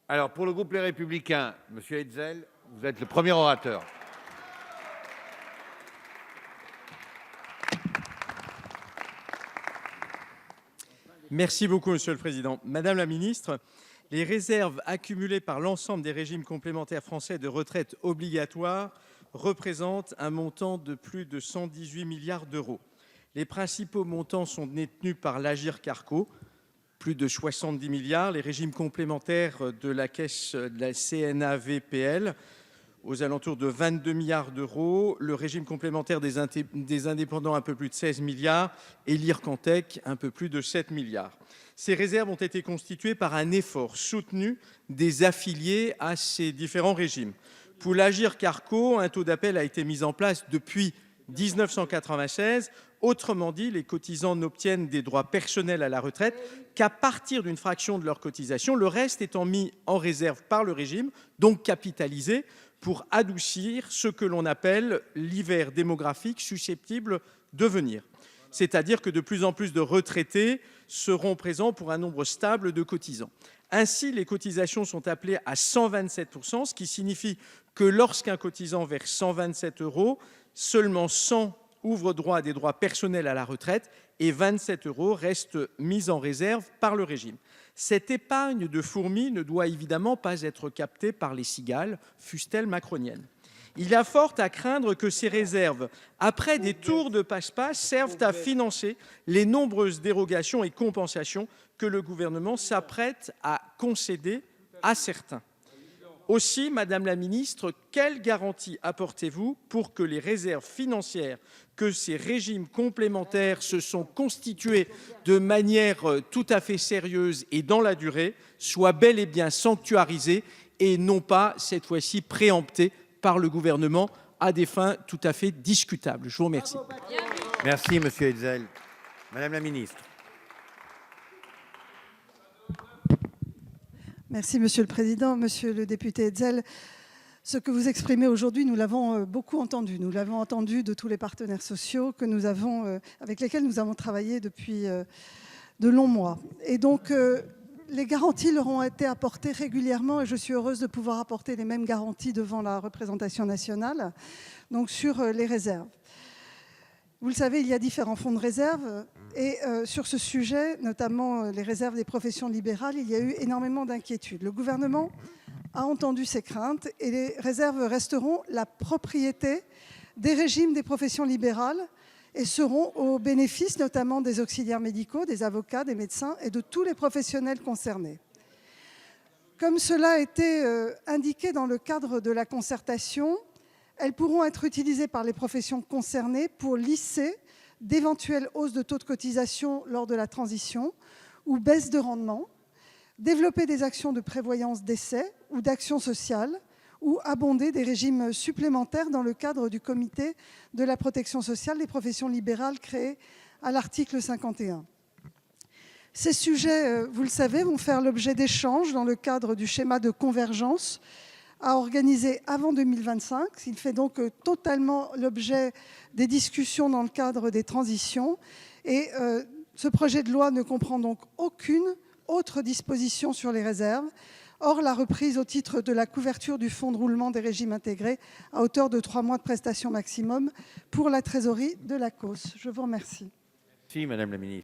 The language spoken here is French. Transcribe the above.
Alors, pour le groupe Les Républicains, M. Hetzel, vous êtes le premier orateur. Merci beaucoup, Monsieur le Président. Madame la Ministre, les réserves accumulées par l'ensemble des régimes complémentaires français de retraite obligatoire représentent un montant de plus de 118 milliards d'euros. Les principaux montants sont détenus par l'Agirc-Arrco, plus de 70 milliards, les régimes complémentaires de la caisse de la CNAVPL, aux alentours de 22 milliards d'euros, le régime complémentaire des indépendants un peu plus de 16 milliards et l'Ircantec un peu plus de 7 milliards. Ces réserves ont été constituées par un effort soutenu des affiliés à ces différents régimes. Pour l'Agirc-Arrco, un taux d'appel a été mis en place depuis 1996. Autrement dit, les cotisants n'obtiennent des droits personnels à la retraite qu'à partir d'une fraction de leur cotisation, le reste étant mis en réserve par le régime, donc capitalisé, pour adoucir ce que l'on appelle l'hiver démographique susceptible de venir. C'est-à-dire que de plus en plus de retraités seront présents pour un nombre stable de cotisants. Ainsi, les cotisations sont appelées à 127%, ce qui signifie que lorsqu'un cotisant verse 127 €, seulement 100 ouvrent droit à des droits personnels à la retraite et 27 € restent mis en réserve par le régime. Cette épargne de fourmis ne doit évidemment pas être captée par les cigales, fussent-elles macroniennes. Il y a fort à craindre que ces réserves, après des tours de passe-passe, servent à financer les nombreuses dérogations et compensations que le gouvernement s'apprête à concéder à certains. Aussi, Madame la Ministre, quelles garanties apportez-vous pour que les réserves financières que ces régimes complémentaires se sont constitués de manière tout à fait sérieuse et dans la durée soient bel et bien sanctuarisées et non pas, cette fois-ci, préemptées par le gouvernement à des fins tout à fait discutables? Je vous remercie. Merci, M. Hetzel. Madame la Ministre. Merci, Monsieur le Président. Monsieur le député Hetzel, ce que vous exprimez aujourd'hui, nous l'avons beaucoup entendu. Nous l'avons entendu de tous les partenaires sociaux avec lesquels nous avons travaillé depuis de longs mois. Et donc, les garanties leur ont été apportées régulièrement et je suis heureuse de pouvoir apporter les mêmes garanties devant la représentation nationale, donc sur les réserves. Vous le savez, il y a différents fonds de réserve et sur ce sujet, notamment les réserves des professions libérales, il y a eu énormément d'inquiétudes. Le gouvernement a entendu ces craintes et les réserves resteront la propriété des régimes des professions libérales et seront au bénéfice notamment des auxiliaires médicaux, des avocats, des médecins et de tous les professionnels concernés. Comme cela a été indiqué dans le cadre de la concertation, elles pourront être utilisées par les professions concernées pour lisser d'éventuelles hausses de taux de cotisation lors de la transition ou baisse de rendement, développer des actions de prévoyance décès ou d'action sociale ou abonder des régimes supplémentaires dans le cadre du comité de la protection sociale des professions libérales créé à l'article 51. Ces sujets, vous le savez, vont faire l'objet d'échanges dans le cadre du schéma de convergence à organiser avant 2025. Il fait donc totalement l'objet des discussions dans le cadre des transitions. Et ce projet de loi ne comprend donc aucune autre disposition sur les réserves, hors la reprise au titre de la couverture du fonds de roulement des régimes intégrés à hauteur de 3 mois de prestations maximum pour la trésorerie de l'ACOSS. Je vous remercie. Merci, Madame la Ministre.